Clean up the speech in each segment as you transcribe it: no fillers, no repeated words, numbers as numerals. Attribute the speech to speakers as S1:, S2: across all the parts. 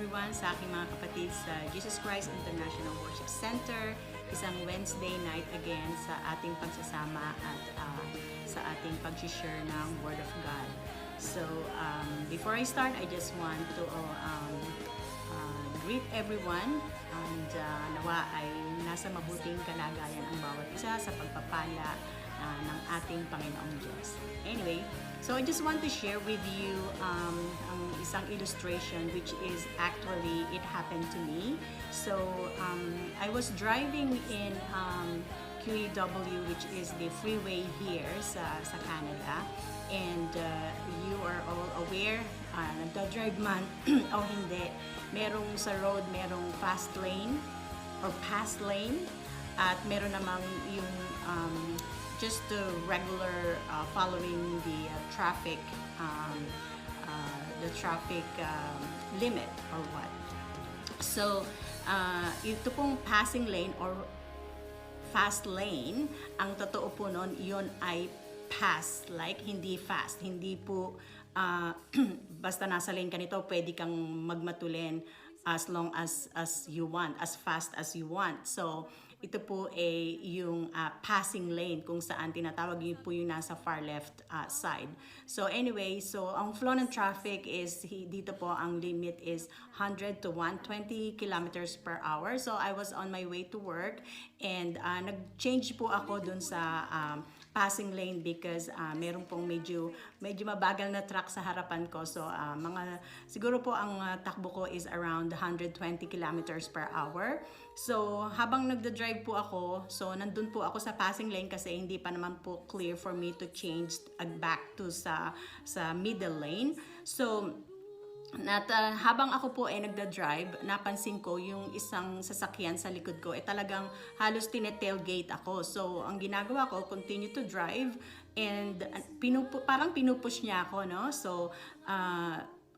S1: everyone sa aking mga kapatid sa Jesus Christ International Worship Center. Isang Wednesday night again sa ating pagsasama at sa ating pag-share ng Word of God. So, before I start, I just want to greet everyone and nawa ay nasa mabuting kalagayan ang bawat isa sa pagpapala ng ating Panginoong Diyos. Anyway, so I just want to share with you ang isang illustration which is actually it happened to me. So I was driving in QEW, which is the freeway here sa Canada, and you are all aware, nagda-drive man o hindi, merong sa road merong fast lane or pass lane at meron namang yung just the regular following the traffic limit or what. So ito pong passing lane or fast lane, ang totoo po nun, yun ay pass, like hindi fast, hindi po basta nasa lane ka nito, pwede kang magmatulin as long as you want, as fast as you want. So ito po ay yung passing lane kung saan tinatawag yun po yung nasa far left side. So anyway, so ang flow ng traffic is dito po ang limit is 100 to 120 kilometers per hour. So I was on my way to work and nag-change po ako dun sa passing lane because meron pong medyo mabagal na truck sa harapan ko. So siguro po ang takbo ko is around 120 kilometers per hour. So habang nagda-drive po ako, so nandun po ako sa passing lane kasi hindi pa naman po clear for me to change back to sa middle lane. So habang ako po ay nagda-drive, napansin ko yung isang sasakyan sa likod ko talagang halos tine-tailgate ako. So ang ginagawa ko, continue to drive and parang pinupush niya ako, no? So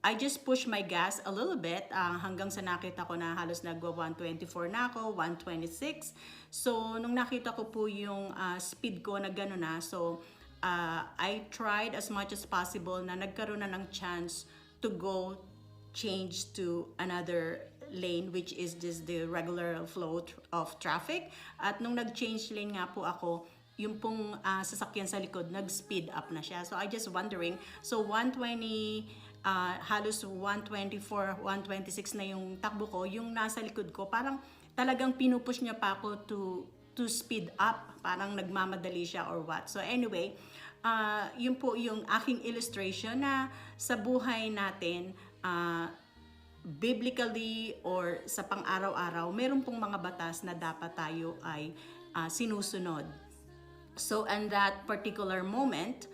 S1: I just push my gas a little bit hanggang sa nakita ko na halos nagwa 124 na ako, 126. So nung nakita ko po yung speed ko na gano'n na, so I tried as much as possible na nagkaroon na ng chance to go change to another lane, which is just the regular flow of traffic. At nung nag-change lane nga po ako, yung pong sasakyan sa likod, nag-speed up na siya. So I just wondering, so 120, halos 124, 126 na yung takbo ko, yung nasa likod ko, parang talagang pinupush niya pa ako to speed up, parang nagmamadali siya or what. So anyway, yun po yung aking illustration na sa buhay natin, biblically or sa pang-araw-araw, meron pong mga batas na dapat tayo ay sinusunod. So in that particular moment,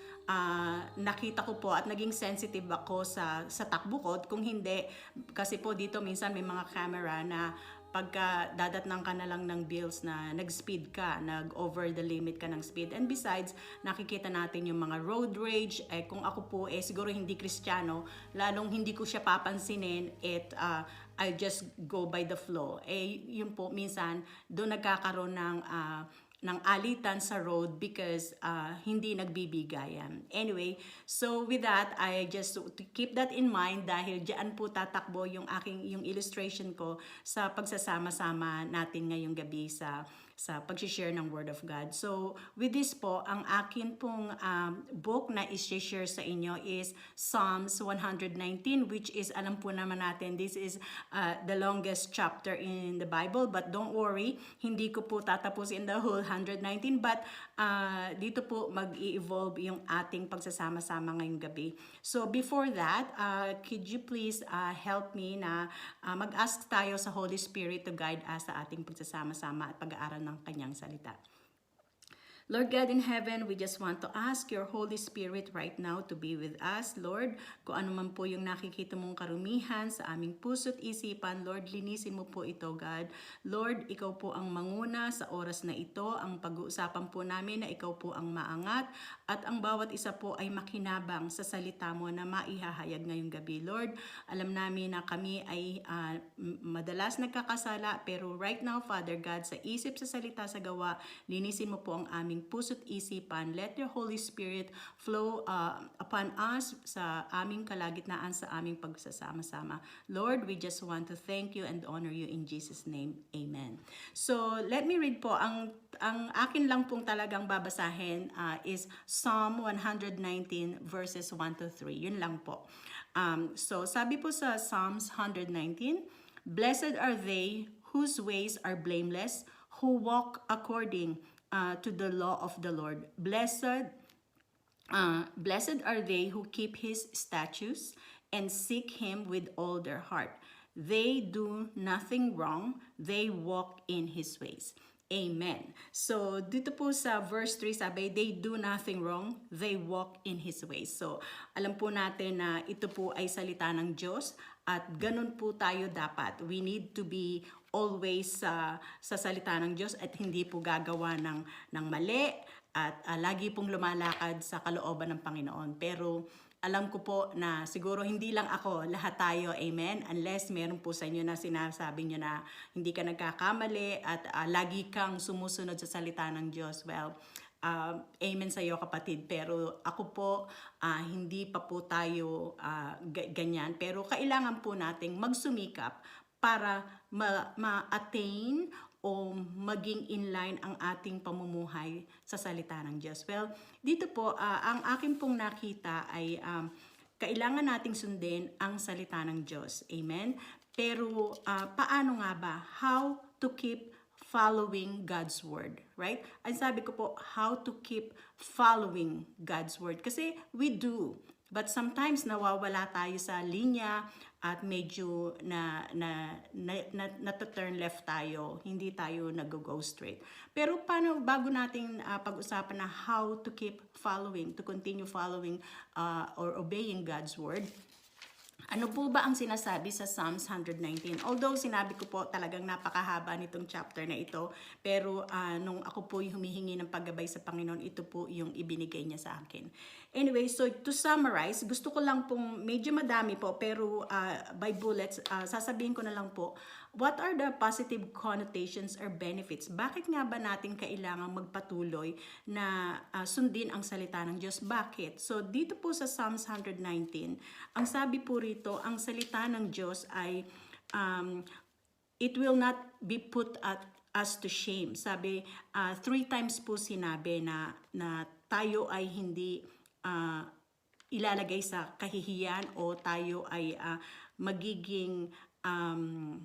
S1: nakita ko po at naging sensitive ako sa takbo ko. Kung hindi, kasi po dito minsan may mga camera na pagka dadatnang ka na lang ng bills na nag-speed ka, nag-over the limit ka ng speed. And besides, nakikita natin yung mga road rage. Kung ako po siguro hindi Kristiyano, lalong hindi ko siya papansinin I just go by the flow. Yun po, minsan, doon nagkakaroon ng alitan sa road because hindi nagbibigayan. Anyway, so with that, I just to keep that in mind dahil diyan po tatakbo yung illustration ko sa pagsasama-sama natin ngayong gabi sa pag-share ng Word of God. So, with this po, ang akin pong book na i-share sa inyo is Psalms 119, which is, alam po naman natin, this is the longest chapter in the Bible. But don't worry, hindi ko po tatapusin the whole 119. But dito po mag-i-evolve yung ating pagsasama-sama ngayong gabi. So, before that, could you please help me na mag-ask tayo sa Holy Spirit to guide us sa ating pagsasama-sama at pag-aaral ng kanyang salita. Lord God in heaven, we just want to ask your Holy Spirit right now to be with us, Lord. Kung ano man po yung nakikita mong karumihan sa aming puso't isipan, Lord, linisin mo po ito, God. Lord, ikaw po ang manguna sa oras na ito. Ang pag-uusapan po namin na ikaw po ang maangat at ang bawat isa po ay makinabang sa salita mo na maihahayag ngayong gabi, Lord. Alam namin na kami ay madalas nagkakasala, pero right now, Father God, sa isip, sa salita, sa gawa, linisin mo po ang aming aming puso't isipan. Let your Holy Spirit flow upon us sa aming kalagitnaan, sa aming pagsasama-sama. Lord, we just want to thank you and honor you in Jesus' name. Amen. So, let me read po. Ang akin lang pong talagang babasahin is Psalm 119 verses 1 to 3. Yun lang po. So, sabi po sa Psalms 119, "Blessed are they whose ways are blameless, who walk according to the law of the Lord. Blessed are they who keep his statutes and seek him with all their heart. They do nothing wrong, they walk in his ways." Amen. So, dito po sa verse 3, sabi, they do nothing wrong, they walk in His ways. So, alam po natin na ito po ay salita ng Diyos at ganun po tayo dapat. We need to be always sa salita ng Diyos at hindi po gagawa ng mali at lagi pong lumalakad sa kalooban ng Panginoon. Pero, alam ko po na siguro hindi lang ako, lahat tayo, amen? Unless meron po sa inyo na sinasabi nyo na hindi ka nagkakamali at lagi kang sumusunod sa salita ng Diyos. Well, amen sa iyo kapatid. Pero ako po, hindi pa po tayo ganyan. Pero kailangan po nating magsumikap para ma-attain o maging inline ang ating pamumuhay sa salita ng Diyos. Well, dito po, ang akin pong nakita ay kailangan nating sundin ang salita ng Diyos. Amen? Pero paano nga ba? How to keep following God's Word, right? Ang sabi ko po, how to keep following God's Word. Kasi we do. But sometimes nawawala tayo sa linya at medyo na-turn left tayo, hindi tayo nag-go straight. Pero paano, bago natin pag-usapan na how to keep following, to continue following or obeying God's Word, ano po ba ang sinasabi sa Psalms 119? Although sinabi ko po talagang napakahaba nitong chapter na ito, pero nung ako po yung humihingi ng paggabay sa Panginoon, ito po yung ibinigay niya sa akin. Anyway, so to summarize, gusto ko lang pong, medyo madami po, pero by bullets, sasabihin ko na lang po, what are the positive connotations or benefits? Bakit nga ba natin kailangan magpatuloy na sundin ang salita ng Diyos? Bakit? So dito po sa Psalms 119, ang sabi po rito, ang salita ng Diyos ay it will not be put at us to shame. Sabi, 3 times po sinabi na tayo ay hindi ilalagay sa kahihiyan o tayo ay magiging ang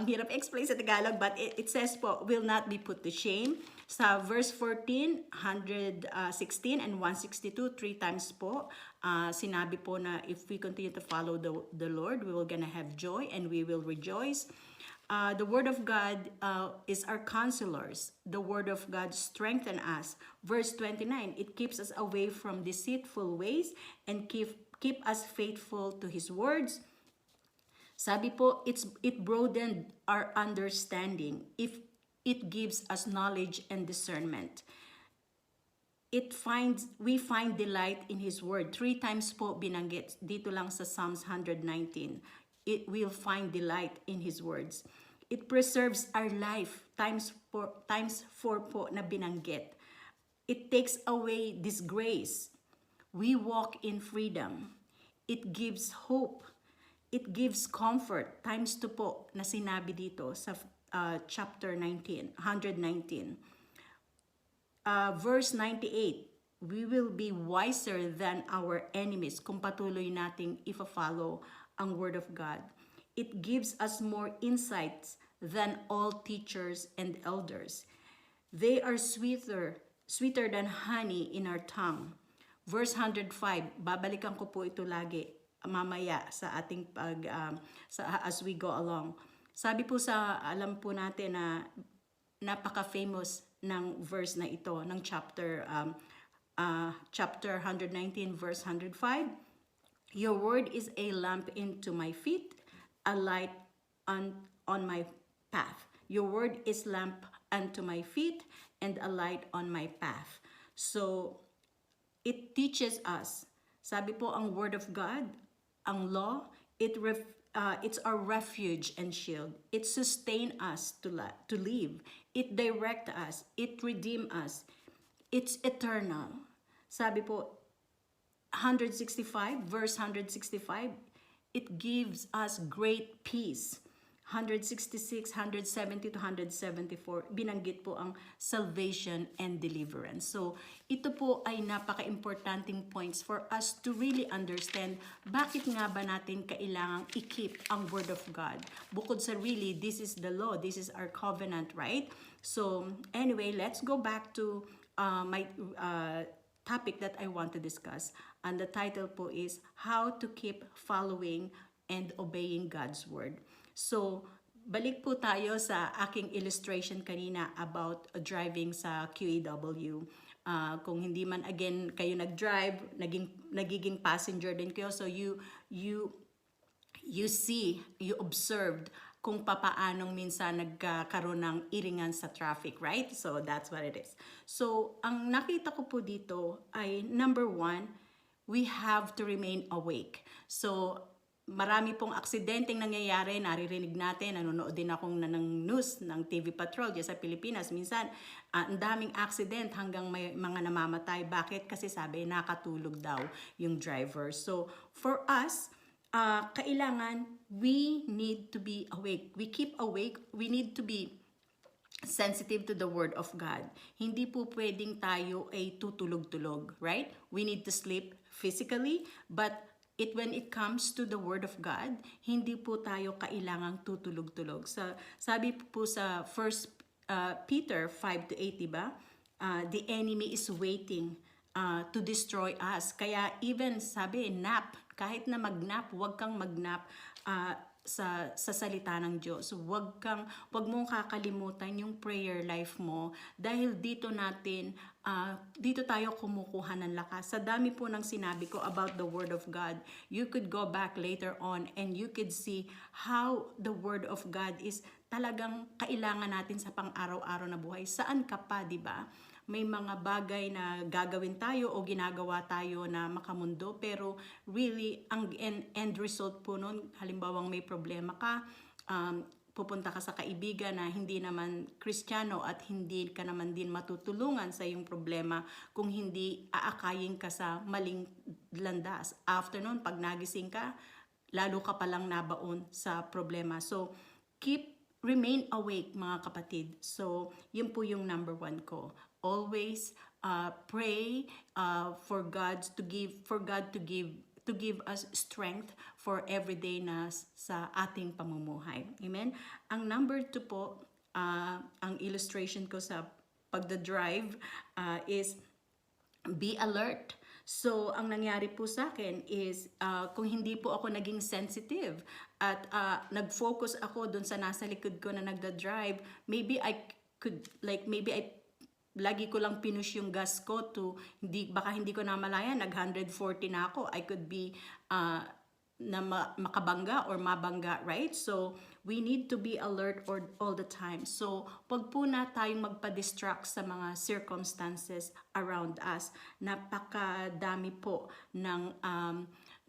S1: hirap explain sa Tagalog, but it says po, will not be put to shame. Sa verse 14, 116 and 162, 3 times po, sinabi po na if we continue to follow the Lord, we will gonna have joy and we will rejoice. The Word of God is our counselors. The Word of God strengthens us. Verse 29, it keeps us away from deceitful ways and keep us faithful to His words. Sabi po, it broadened our understanding. If it gives us knowledge and discernment. We find delight in His Word. 3 times po binanggit dito lang sa Psalms 119. It will find delight in His words. It preserves our life. Times 4 po na binanggit. It takes away disgrace. We walk in freedom. It gives hope. It gives comfort. Times 2 po na sinabi dito sa chapter 119. Verse 98, we will be wiser than our enemies kung patuloy nating ifa-follow ang Word of God. It gives us more insights than all teachers and elders. They are sweeter than honey in our tongue. Verse 105, babalikan ko po ito lagi mamaya sa ating as we go along. Sabi po alam po natin na napaka-famous ng verse na ito, ng chapter 119 verse 105. Your word is a lamp into my feet, a light on my path. Your word is lamp unto my feet and a light on my path. So, it teaches us. Sabi po ang Word of God, ang law, it's our refuge and shield. It sustains us to live. It directs us. It redeems us. it's eternal. Sabi po, 165, verse 165, it gives us great peace. 166, 170 to 174, binanggit po ang salvation and deliverance. So, ito po ay napaka-importanting points for us to really understand bakit nga ba natin kailangang i-keep ang Word of God. Bukod sa really, this is the law, this is our covenant, right? So, anyway, let's go back to my topic that I want to discuss. And the title po is How to Keep Following and Obeying God's Word. So, balik po tayo sa aking illustration kanina about driving sa QEW. Kung hindi man again kayo nag-drive, nagiging passenger din kayo. So, you see, you observed kung papaanong minsan nagkakaroon ng iringan sa traffic, right? So, that's what it is. So, ang nakita ko po dito ay, number one, we have to remain awake. So, marami pong aksidenteng nangyayari, naririnig natin, nanonood din akong ng news ng TV Patrol dyan sa Pilipinas. Minsan, ang daming accident hanggang may mga namamatay. Bakit? Kasi sabi, nakatulog daw yung driver. So, for us, kailangan, we need to be awake. We keep awake. We need to be sensitive to the Word of God. Hindi po pwedeng tayo ay tutulog-tulog, right? We need to sleep physically, but when it comes to the Word of God, hindi po tayo kailangang tutulog-tulog. Sabi po sa 1 Peter 5 to 8, diba? The enemy is waiting to destroy us. Kaya even sabi, nap, kahit na magnap, huwag kang magnap sa salita ng Diyos. Huwag mong kakalimutan yung prayer life mo dahil dito tayo kumukuha ng lakas. Sa dami po ng sinabi ko about the Word of God, you could go back later on and you could see how the Word of God is talagang kailangan natin sa pang-araw-araw na buhay. Saan ka pa, di ba? May mga bagay na gagawin tayo o ginagawa tayo na makamundo, pero really ang end result po nun, halimbawang may problema ka, pupunta ka sa kaibigan na hindi naman Kristiyano at hindi ka naman din matutulungan sa iyong problema kung hindi aakayin ka sa maling landas. After nun, pag nagising ka, lalo ka palang nabaon sa problema. So, remain awake, mga kapatid. So, yun po yung number one ko. Always pray for God to give us strength for everyday na sa ating pamumuhay. Amen? Ang number 2 po, ang illustration ko sa pagdadrive is be alert. So, ang nangyari po sa akin is kung hindi po ako naging sensitive at nag-focus ako dun sa nasa likod ko na nagda-drive, maybe lagi ko lang pinush yung gas ko to, baka hindi ko namalayan, nag 140 na ako. I could be makabangga or mabangga, right? So, we need to be alert all the time. So, wag po na tayong magpa-distract sa mga circumstances around us. Napakadami po ng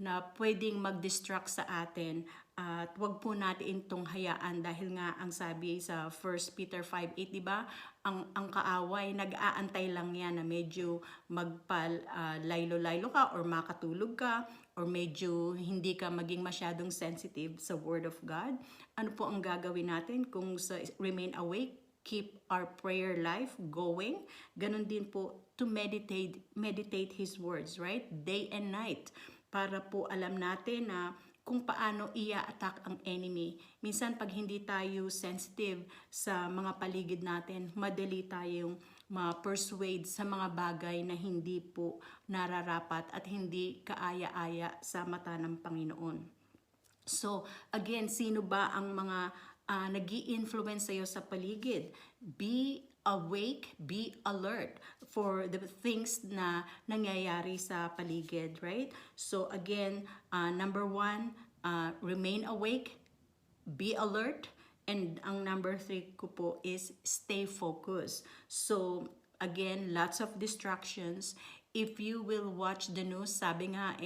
S1: na pwedeng mag-distract sa atin. At wag po natin itong hayaan dahil nga ang sabi sa 1 Peter 5:8, di ba? Ang kaaway, nag-aantay lang yan na medyo magpa-laylo-laylo ka or makatulog ka or medyo hindi ka maging masyadong sensitive sa Word of God. Ano po ang gagawin natin kung remain awake? Keep our prayer life going. Ganon din po to meditate His words, right? Day and night. Para po alam natin na kung paano i-attack ang enemy. Minsan pag hindi tayo sensitive sa mga paligid natin, madali tayong ma-persuade sa mga bagay na hindi po nararapat at hindi kaaya-aya sa mata ng Panginoon. So, again, sino ba ang mga nag-i-influence sa'yo sa paligid? Be awake, be alert for the things na nangyayari sa paligid, right? So again, number 1, remain awake, be alert, and ang number 3 ko po is stay focused. So again, lots of distractions. If you will watch the news, sabi nga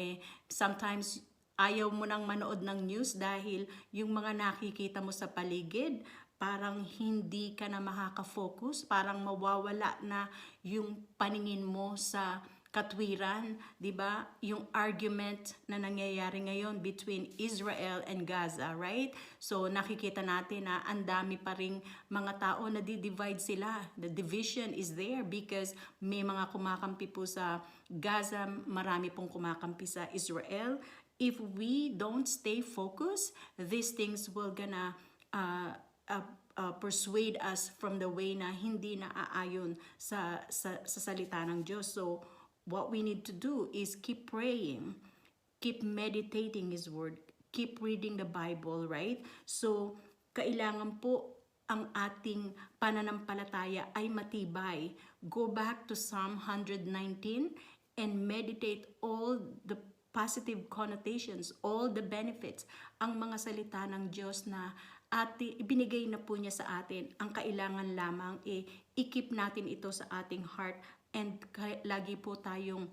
S1: sometimes ayaw mo nang manood ng news dahil yung mga nakikita mo sa paligid parang hindi ka na makaka-focus, parang mawawala na yung paningin mo sa katwiran, 'di ba? Yung argument na nangyayari ngayon between Israel and Gaza, right? So nakikita natin na ang dami pa ring mga tao na di-divide sila. The division is there because may mga kumakampi po sa Gaza, marami pong kumakampi sa Israel. If we don't stay focused, these things will gonna persuade us from the way na hindi naaayon sa salita ng Diyos. So, what we need to do is keep praying, keep meditating His Word, keep reading the Bible, right? So, kailangan po ang ating pananampalataya ay matibay. Go back to Psalm 119 and meditate all the positive connotations, all the benefits, ang mga salita ng Diyos na ibinigay na po niya sa atin. Ang kailangan lamang i-keep natin ito sa ating heart and lagi po tayong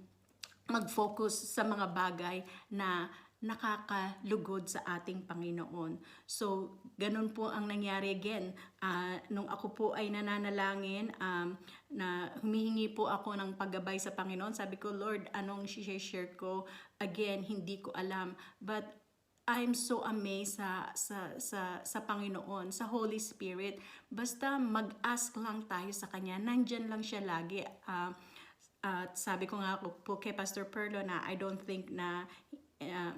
S1: mag-focus sa mga bagay na nakakalugod sa ating Panginoon. So, ganun po ang nangyari again. Nung ako po ay nananalangin, na humihingi po ako ng paggabay sa Panginoon, sabi ko, Lord, anong share ko? Again, hindi ko alam. But I'm so amazed sa Panginoon, sa Holy Spirit. Basta mag-ask lang tayo sa Kanya, nandyan lang siya lagi. At sabi ko nga po kay Pastor Perlo na I don't think na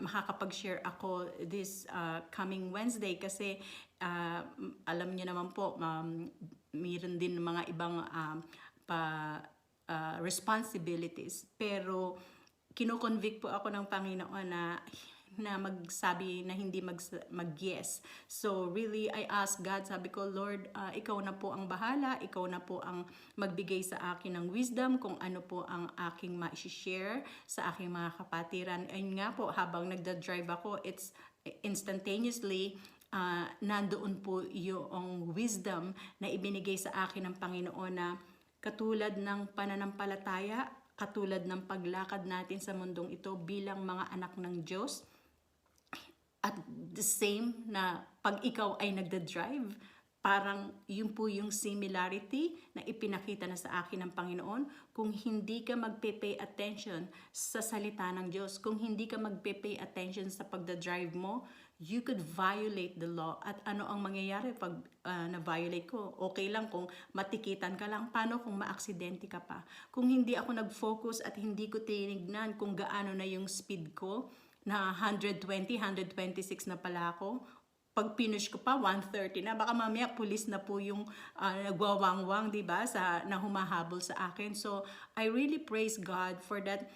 S1: makakapag-share ako this coming Wednesday kasi alam niyo naman po, mayroon din mga ibang responsibilities. Pero kino-convict po ako ng Panginoon na magsabi na hindi mag-yes. So really, I ask God, sabi ko, Lord, ikaw na po ang bahala, ikaw na po ang magbigay sa akin ng wisdom kung ano po ang aking ma-share sa aking mga kapatiran. Ayun nga po, habang nagda-drive ako, it's instantaneously, nandoon po yung wisdom na ibinigay sa akin ng Panginoon na katulad ng pananampalataya, katulad ng paglakad natin sa mundong ito bilang mga anak ng Diyos, at the same na pag ikaw ay nagda-drive, parang yun po yung similarity na ipinakita na sa akin ng Panginoon. Kung hindi ka magpe-pay attention sa salita ng Diyos, kung hindi ka magpe-pay attention sa pagda-drive mo, you could violate the law. At ano ang mangyayari pag na-violate ko? Okay lang kung matikitan ka lang. Paano kung maaksidente ka pa? Kung hindi ako nag-focus at hindi ko tinignan kung gaano na yung speed ko, na 120, 126 na pala ako. Pag finish ko pa, 130 na. Baka mamaya pulis na po yung nagwawangwang, diba? Na humahabol sa akin. So, I really praise God for that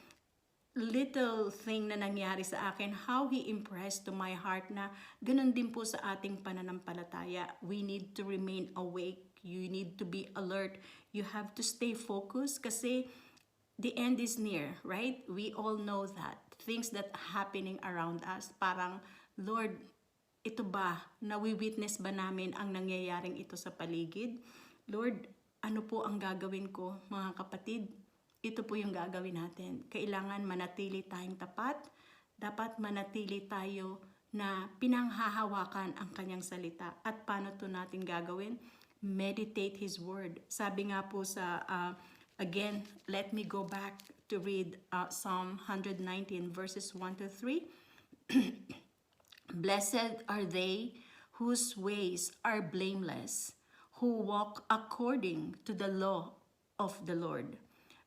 S1: little thing na nangyari sa akin. How He impressed to my heart na ganun din po sa ating pananampalataya. We need to remain awake. You need to be alert. You have to stay focused kasi the end is near, right? We all know that. Things that happening around us, parang, Lord, ito ba, nawi-witness ba namin ang nangyayaring ito sa paligid? Lord, ano po ang gagawin ko, mga kapatid? Ito po yung gagawin natin. Kailangan manatili tayong tapat. Dapat manatili tayo na pinanghahawakan ang kanyang salita. At paano to natin gagawin? Meditate His Word. Sabi nga po sa again, let me go back to read Psalm 119 verses 1 to 3. Blessed are they whose ways are blameless, who walk according to the law of the Lord.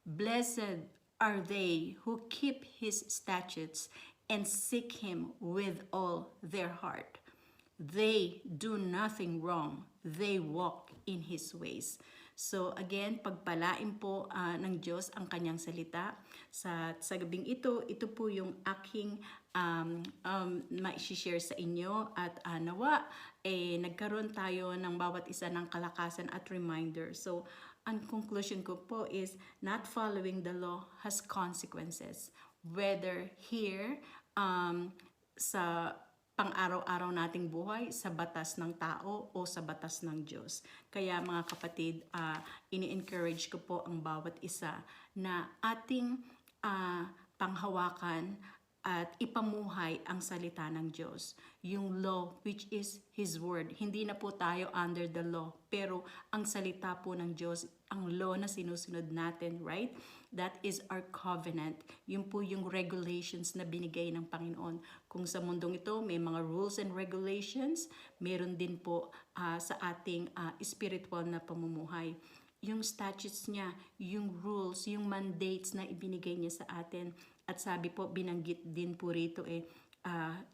S1: Blessed are they who keep His statutes and seek Him with all their heart. They do nothing wrong. They walk in His ways. So again, pagpalain po ng Diyos ang kanyang salita. Sa gabing ito po yung aking ma-share sa inyo at nawa, nagkaroon tayo ng bawat isa ng kalakasan at reminder. So, ang conclusion ko po is not following the law has consequences. Whether here, sa pang-araw-araw nating buhay, sa batas ng tao o sa batas ng Diyos. Kaya mga kapatid, ini-encourage ko po ang bawat isa na ating panghawakan at ipamuhay ang salita ng Diyos. Yung law, which is His Word. Hindi na po tayo under the law, pero ang salita po ng Diyos, ang law na sinusunod natin, right? That is our covenant. Yun po yung regulations na binigay ng Panginoon. Kung sa mundong ito may mga rules and regulations, meron din po sa ating spiritual na pamumuhay. Yung statutes niya, yung rules, yung mandates na ibinigay niya sa atin. At sabi po, binanggit din po rito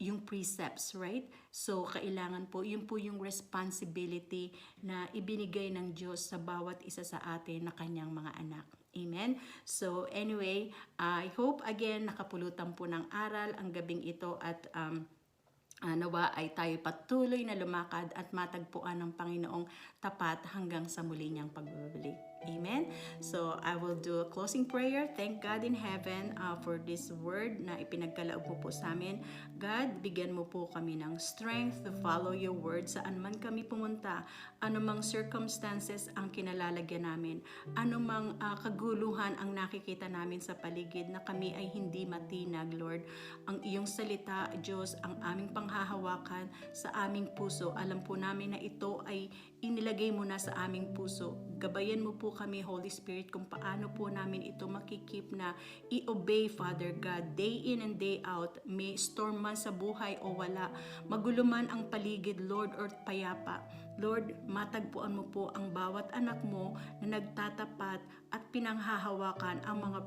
S1: yung precepts, right? So, kailangan po, yun po yung responsibility na ibinigay ng Diyos sa bawat isa sa atin na kanyang mga anak. Amen? So, anyway, I hope again nakapulutan po ng aral ang gabing ito at nawa ay tayo patuloy na lumakad at matagpuan ng Panginoong tapat hanggang sa muli niyang pagbabalik. Amen? So, I will do a closing prayer. Thank God in heaven for this word na ipinagkaloob mo po sa amin. God, bigyan mo po kami ng strength to follow your word saan man kami pumunta. Anumang circumstances ang kinalalagyan namin. Anumang kaguluhan ang nakikita namin sa paligid na kami ay hindi matinag, Lord. Ang iyong salita, Diyos, ang aming panghahawakan sa aming puso. Alam po namin na ito ay inilagay mo na sa aming puso. Gabayan mo po kami, Holy Spirit, kung paano po namin ito makikip na i-obey, Father God, day in and day out. May storm man sa buhay o wala, magulo man ang paligid, Lord, or payapa. Lord, matagpuan mo po ang bawat anak mo na nagtatapat at pinanghahawakan ang mga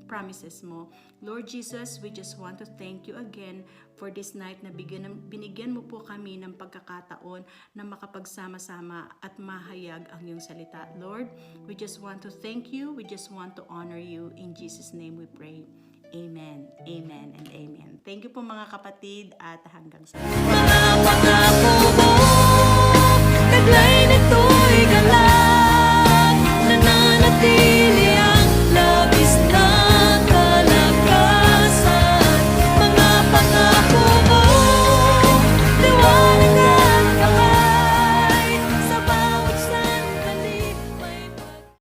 S1: promises mo. Lord Jesus, we just want to thank you again for this night na binigyan mo po kami ng pagkakataon na makapagsama-sama at mahayag ang iyong salita. Lord, we just want to thank you. We just want to honor you. In Jesus' name we pray. Amen, amen, and amen. Thank you po mga kapatid at hanggang sa